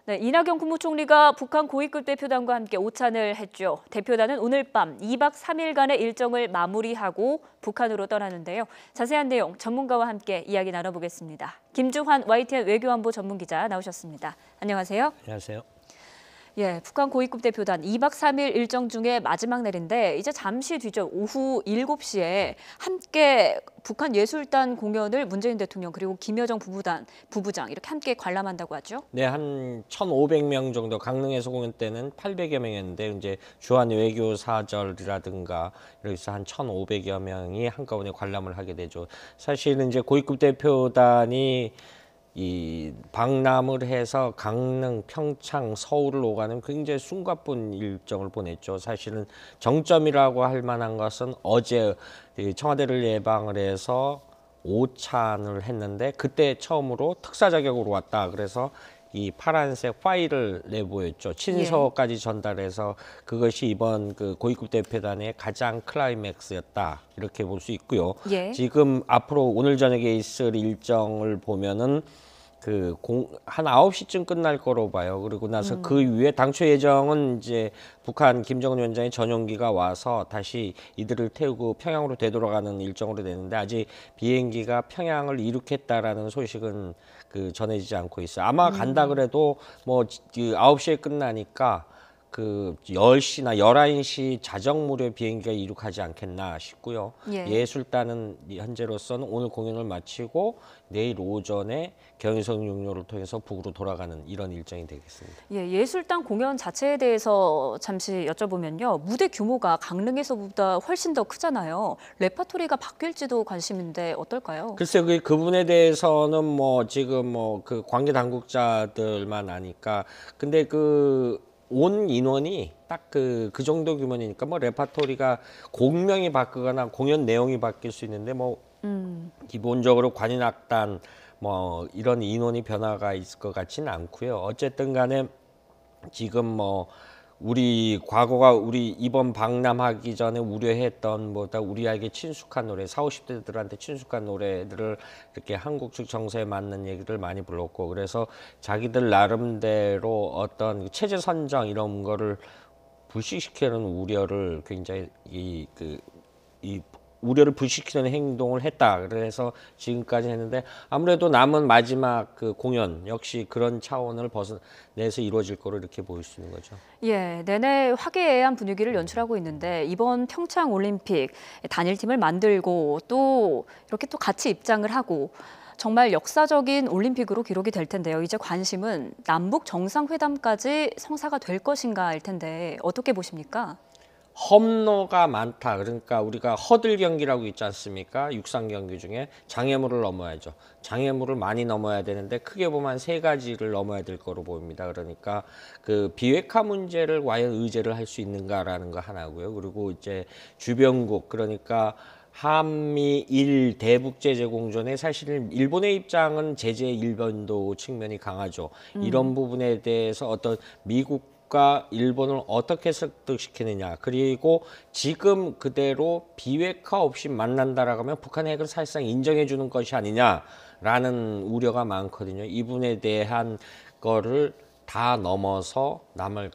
네, 이낙연 국무총리가 북한 고위급 대표단과 함께 오찬을 했죠. 대표단은 오늘 밤 2박 3일간의 일정을 마무리하고 북한으로 떠나는데요. 자세한 내용 전문가와 함께 이야기 나눠보겠습니다. 김주환 YTN 외교안보 전문기자 나오셨습니다. 안녕하세요. 안녕하세요. 예, 북한 고위급 대표단 2박 3일 일정 중에 마지막 날인데 이제 잠시 뒤죠. 오후 7시에 함께 북한 예술단 공연을 문재인 대통령 그리고 김여정 부부장 이렇게 함께 관람한다고 하죠. 네, 한 1,500명 정도 강릉에서 공연 때는 800여 명이었는데 이제 주한 외교 사절이라든가 이렇게 해서 한 1,500여 명이 한꺼번에 관람을 하게 되죠. 사실은 이제 고위급 대표단이 이 방남을 해서 강릉, 평창, 서울을 오가는 굉장히 숨가쁜 일정을 보냈죠. 사실은 정점이라고 할 만한 것은 어제 청와대를 예방을 해서 오찬을 했는데 그때 처음으로 특사 자격으로 왔다. 그래서 이 파란색 파일을 내보였죠. 친서까지 전달해서 그것이 이번 그 고위급 대표단의 가장 클라이맥스였다. 이렇게 볼 수 있고요. 예. 지금 앞으로 오늘 저녁에 있을 일정을 보면은 한 9시쯤 끝날 거로 봐요. 그리고 나서 그 이후에 당초 예정은 이제 북한 김정은 위원장의 전용기가 와서 다시 이들을 태우고 평양으로 되돌아가는 일정으로 되는데 아직 비행기가 평양을 이륙했다라는 소식은 전해지지 않고 있어요. 아마 간다 그래도 뭐 9시에 끝나니까 10시나 11시 자정 무렵 비행기가 이륙하지 않겠나 싶고요. 예. 예술단은 현재로서는 오늘 공연을 마치고 내일 오전에 경의선 육로를 통해서 북으로 돌아가는 이런 일정이 되겠습니다. 예, 예술단 공연 자체에 대해서 잠시 여쭤보면요. 무대 규모가 강릉에서보다 훨씬 더 크잖아요. 레파토리가 바뀔지도 관심인데 어떨까요? 글쎄요, 그 부분에 대해서는 뭐 지금 그 관계 당국자들만 아니까 근데 온 인원이 딱 그 정도 규모니까 뭐 레파토리가 곡명이 바뀌거나 공연 내용이 바뀔 수 있는데 기본적으로 관현악단 뭐 이런 인원이 변화가 있을 것 같지는 않고요. 어쨌든 간에 지금 우리 이번 방남하기 전에 우려했던 뭐다 우리에게 친숙한 노래, 40, 50대들한테 친숙한 노래들을 이렇게 한국 측 정서에 맞는 얘기를 많이 불렀고 그래서 자기들 나름대로 어떤 체제 선정 이런 거를 불식시키는 우려를 굉장히 이 우려를 불식시키는 행동을 했다. 그래서 지금까지 했는데 아무래도 남은 마지막 공연 역시 그런 차원을 벗어내서 이루어질 거로 이렇게 보일 수 있는 거죠. 예, 내내 화기애애한 분위기를 연출하고 있는데 이번 평창 올림픽 단일팀을 만들고 또 이렇게 또 같이 입장을 하고 정말 역사적인 올림픽으로 기록이 될 텐데요. 이제 관심은 남북 정상회담까지 성사가 될 것인가일 텐데 어떻게 보십니까? 험로가 많다. 그러니까 우리가 허들 경기라고 있지 않습니까? 육상 경기 중에 장애물을 넘어야죠. 장애물을 많이 넘어야 되는데 크게 보면 세 가지를 넘어야 될 거로 보입니다. 그러니까 비핵화 문제를 과연 의제를 할 수 있는가라는 거 하나고요. 그리고 이제 주변국 그러니까 한미일 대북제재 공존에 사실 일본의 입장은 제재 일변도 측면이 강하죠. 이런 부분에 대해서 어떤 미국과 일본을 어떻게 설득시키느냐. 그리고 지금 그대로 비핵화 없이 만난다라고 하면 북한 핵을 사실상 인정해 주는 것이 아니냐라는 우려가 많거든요. 이 부분에 대한 거를 다 넘어서 남을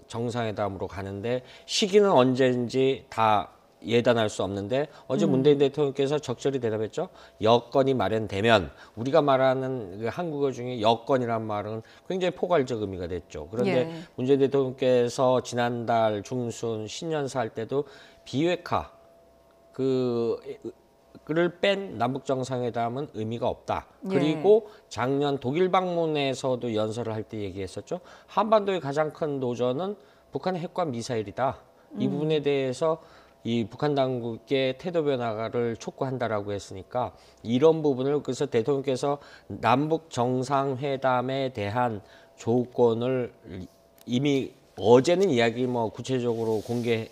정상회담으로 가는데 시기는 언제인지 다 예단할 수 없는데 어제 문재인 대통령께서 적절히 대답했죠. 여건이 마련되면 우리가 말하는 한국어 중에 여건이란 말은 굉장히 포괄적 의미가 됐죠. 그런데 예. 문재인 대통령께서 지난달 중순 신년사 할 때도 비핵화 그를 뺀 남북 정상회담은 의미가 없다. 예. 그리고 작년 독일 방문에서도 연설을 할 때 얘기했었죠. 한반도의 가장 큰 도전은 북한의 핵과 미사일이다. 이 부분에 대해서 이 북한 당국의 태도 변화를 촉구한다라고 했으니까 이런 부분을 그래서 대통령께서 남북 정상회담에 대한 조건을 이미 어제는 이야기 구체적으로 공개는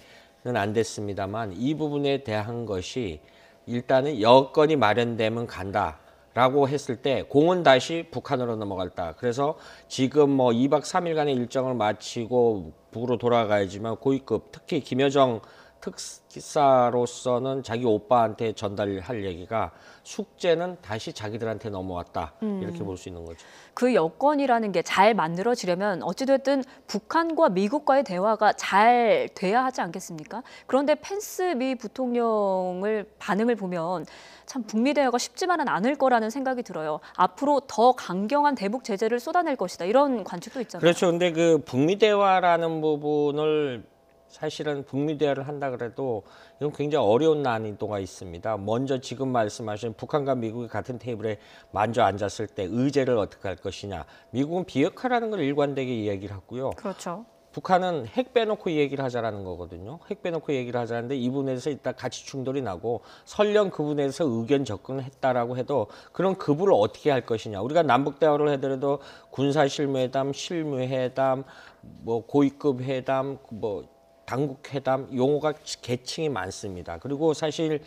안 됐습니다만 이 부분에 대한 것이 일단은 여건이 마련되면 간다라고 했을 때 공은 다시 북한으로 넘어갔다. 그래서 지금 2박 3일간의 일정을 마치고 북으로 돌아가야지만 고위급 특히 김여정 특사로서는 자기 오빠한테 전달할 얘기가 숙제는 다시 자기들한테 넘어왔다. 이렇게 볼 수 있는 거죠. 그 여건이라는 게 잘 만들어지려면 어찌됐든 북한과 미국과의 대화가 잘 돼야 하지 않겠습니까? 그런데 펜스 미 부통령을 반응을 보면 참 북미 대화가 쉽지만은 않을 거라는 생각이 들어요. 앞으로 더 강경한 대북 제재를 쏟아낼 것이다. 이런 관측도 있잖아요. 그렇죠. 근데 그 북미 대화라는 부분을 사실은 북미 대화를 한다 그래도 이건 굉장히 어려운 난이도가 있습니다. 먼저 지금 말씀하신 북한과 미국이 같은 테이블에 먼저 앉았을 때 의제를 어떻게 할 것이냐. 미국은 비핵화라는 걸 일관되게 이야기를 하고요. 그렇죠. 북한은 핵 빼놓고 얘기를 하자라는 거거든요. 핵 빼놓고 얘기를 하자는데 이 부분에서 일단 같이 충돌이 나고 설령 그 부분에서 의견 접근을 했다라고 해도 그런 급을 어떻게 할 것이냐. 우리가 남북 대화를 하더라도 군사 실무회담, 실무회담, 뭐 고위급 회담, 뭐 당국 회담 용어가 계층이 많습니다. 그리고 사실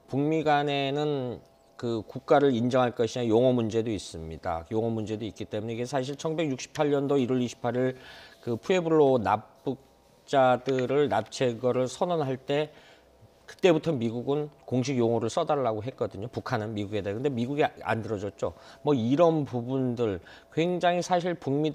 북미 간에는 그 국가를 인정할 것이냐 용어 문제도 있습니다. 용어 문제도 있기 때문에 이게 사실 1968년도 1월 28일 그 푸에블로 납북자들을 납치거를 선언할 때 그때부터 미국은 공식 용어를 써달라고 했거든요. 북한은 미국에다. 근데 미국이 안 들어줬죠. 뭐 이런 부분들 굉장히 사실 북미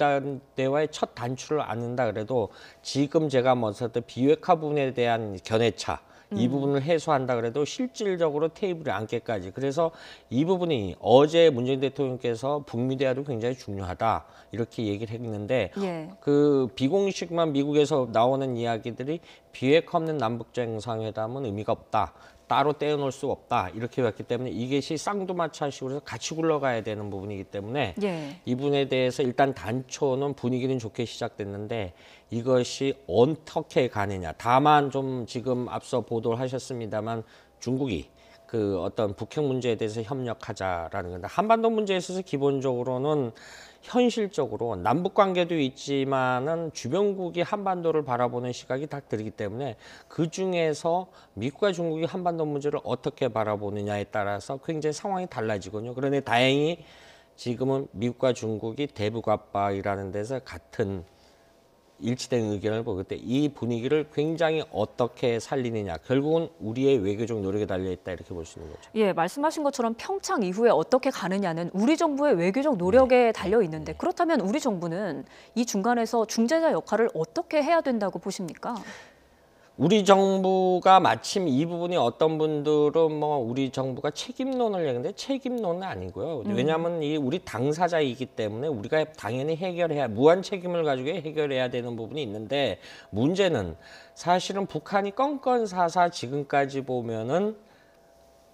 대화의 첫 단추를 안는다 그래도 지금 제가 먼저 비핵화 부분에 대한 견해차 이 부분을 해소한다 그래도 실질적으로 테이블에 앉기까지. 그래서 이 부분이 어제 문재인 대통령께서 북미 대화도 굉장히 중요하다 이렇게 얘기를 했는데 예. 그 비공식만 미국에서 나오는 이야기들이 비핵화 없는 남북 정상회담은 의미가 없다. 따로 떼어놓을 수 없다. 이렇게 봤기 때문에 이것이 쌍두마차식으로 해서 같이 굴러가야 되는 부분이기 때문에 예. 이 부분에 대해서 일단 단초는 분위기는 좋게 시작됐는데 이것이 어떻게 가느냐. 다만 좀 지금 앞서 보도를 하셨습니다만 중국이 그 어떤 북핵 문제에 대해서 협력하자라는 건데 한반도 문제에 있어서 기본적으로는 현실적으로 남북 관계도 있지만은 주변국이 한반도를 바라보는 시각이 다 다르기 때문에 그 중에서 미국과 중국이 한반도 문제를 어떻게 바라보느냐에 따라서 굉장히 상황이 달라지거든요. 그런데 다행히 지금은 미국과 중국이 대북압박이라는 데서 같은 일치된 의견을 보기 때문에 이 분위기를 굉장히 어떻게 살리느냐 결국은 우리의 외교적 노력에 달려있다 이렇게 볼 수 있는 거죠. 예, 말씀하신 것처럼 평창 이후에 어떻게 가느냐는 우리 정부의 외교적 노력에 달려 있는데 그렇다면 우리 정부는 이 중간에서 중재자 역할을 어떻게 해야 된다고 보십니까? 우리 정부가 마침 이 부분이 어떤 분들은 뭐 우리 정부가 책임론을 얘기하는데 책임론은 아니고요. 왜냐하면 이 우리 당사자이기 때문에 우리가 당연히 해결해야 무한 책임을 가지고 해결해야 되는 부분이 있는데 문제는 사실은 북한이 건건사사 지금까지 보면은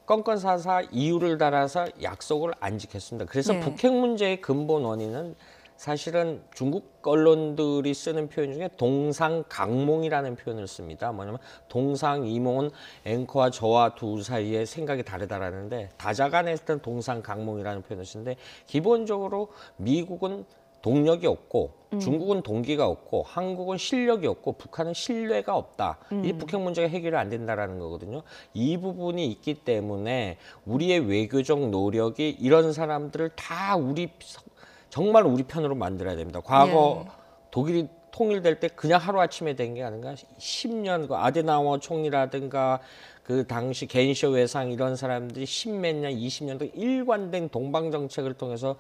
건건사사 이유를 달아서 약속을 안 지켰습니다. 그래서 네. 북핵 문제의 근본 원인은 사실은 중국 언론들이 쓰는 표현 중에 동상강몽이라는 표현을 씁니다. 뭐냐면 동상이몽은 앵커와 저와 둘 사이의 생각이 다르다라는데 다자간에 했던 동상강몽이라는 표현을 쓰는데 기본적으로 미국은 동력이 없고 중국은 동기가 없고 한국은 실력이 없고 북한은 신뢰가 없다. 이 북핵 문제가 해결이 안 된다라는 거거든요. 이 부분이 있기 때문에 우리의 외교적 노력이 이런 사람들을 다 정말 우리 편으로 만들어야 됩니다. 과거 예. 독일이 통일될 때 그냥 하루아침에 된 게 아닌가 10년 그 아데나워 총리라든가 그 당시 겐쇼 외상 이런 사람들이 10몇 년, 20년 동안 일관된 동방 정책을 통해서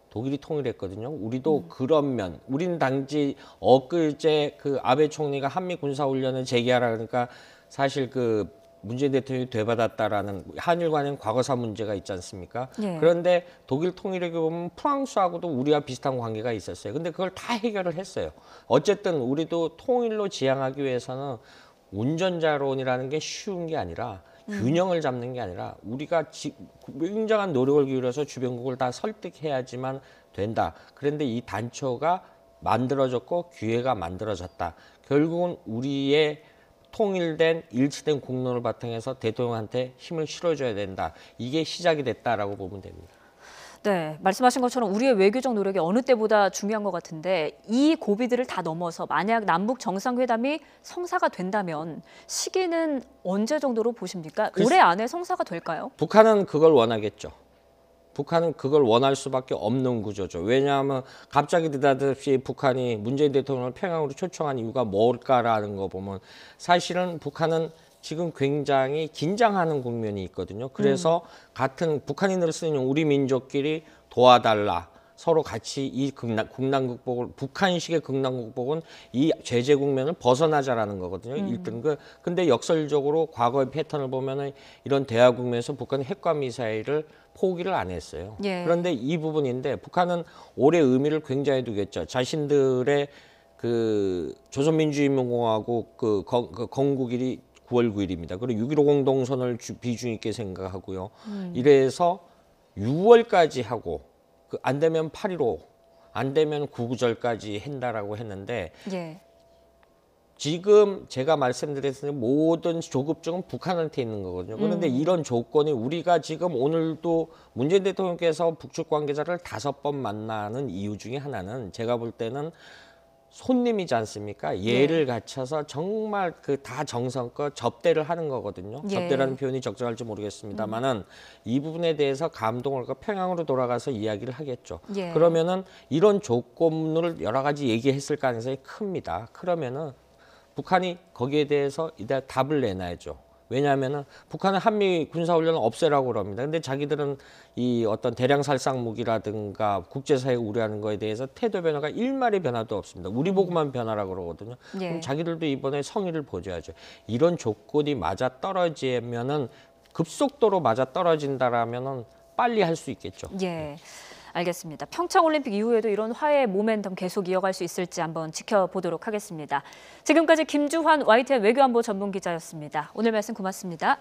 독일이 통일했거든요. 우리도 그런 면, 우리는 단지 엊그제 그 아베 총리가 한미 군사 훈련을 재개하라 그러니까 사실 그 문재인 대통령이 되받았다라는 한일 간의 과거사 문제가 있지 않습니까? 예. 그런데 독일 통일에 보면 프랑스하고도 우리와 비슷한 관계가 있었어요. 근데 그걸 다 해결을 했어요. 어쨌든 우리도 통일로 지향하기 위해서는 운전자론이라는 게 쉬운 게 아니라 균형을 잡는 게 아니라 우리가 굉장한 노력을 기울여서 주변국을 다 설득해야지만 된다. 그런데 이 단초가 만들어졌고 기회가 만들어졌다. 결국은 우리의 통일된 일치된 공론을 바탕해서 대통령한테 힘을 실어줘야 된다. 이게 시작이 됐다라고 보면 됩니다. 네, 말씀하신 것처럼 우리의 외교적 노력이 어느 때보다 중요한 것 같은데 이 고비들을 다 넘어서 만약 남북 정상회담이 성사가 된다면 시기는 언제 정도로 보십니까? 올해 안에 성사가 될까요? 북한은 그걸 원하겠죠. 북한은 그걸 원할 수밖에 없는 구조죠. 왜냐하면 갑자기 느닷없이 북한이 문재인 대통령을 평양으로 초청한 이유가 뭘까라는 거 보면 사실은 북한은 지금 굉장히 긴장하는 국면이 있거든요. 그래서 같은 북한인들을 쓰는 우리 민족끼리 도와달라. 서로 같이 이 국난 극복을 북한식의 국난 극복은 이 제재 국면을 벗어나자라는 거거든요. 일단 근데 역설적으로 과거의 패턴을 보면은 이런 대화 국면에서 북한은 핵과 미사일을 포기를 안 했어요. 예. 그런데 이 부분인데 북한은 올해 의미를 굉장히 두겠죠. 자신들의 그 조선민주인민공화국 그 건국일이 9월 9일입니다. 그리고 6.15 공동선언을 비중 있게 생각하고요. 이래서 6월까지 하고 안 되면 8.15, 안 되면 9.9절까지 한다라고 했는데 예. 지금 제가 말씀드렸을 때 모든 조급증은 북한한테 있는 거거든요. 그런데 이런 조건이 우리가 지금 오늘도 문재인 대통령께서 북측 관계자를 5번 만나는 이유 중에 하나는 제가 볼 때는 손님이지 않습니까? 예를 갖춰서 정말 그 다 정성껏 접대를 하는 거거든요. 예. 접대라는 표현이 적절할지 모르겠습니다만은 이 부분에 대해서 감동을 갖고 평양으로 돌아가서 이야기를 하겠죠. 예. 그러면은 이런 조건을 여러 가지 얘기했을 가능성이 큽니다. 그러면은 북한이 거기에 대해서 이제 답을 내놔야죠. 왜냐하면은 북한은 한미 군사훈련을 없애라고 그럽니다. 근데 자기들은 이 어떤 대량 살상 무기라든가 국제사회가 우려하는 거에 대해서 태도 변화가 일말의 변화도 없습니다. 우리 보고만 변화라고 그러거든요. 예. 그럼 자기들도 이번에 성의를 보여줘야죠. 이런 조건이 맞아 떨어지면은 급속도로 맞아 떨어진다라면은 빨리 할 수 있겠죠. 예. 알겠습니다. 평창 올림픽 이후에도 이런 화해의 모멘텀 계속 이어갈 수 있을지 한번 지켜보도록 하겠습니다. 지금까지 김주환 YTN 외교안보 전문 기자였습니다. 오늘 말씀 고맙습니다.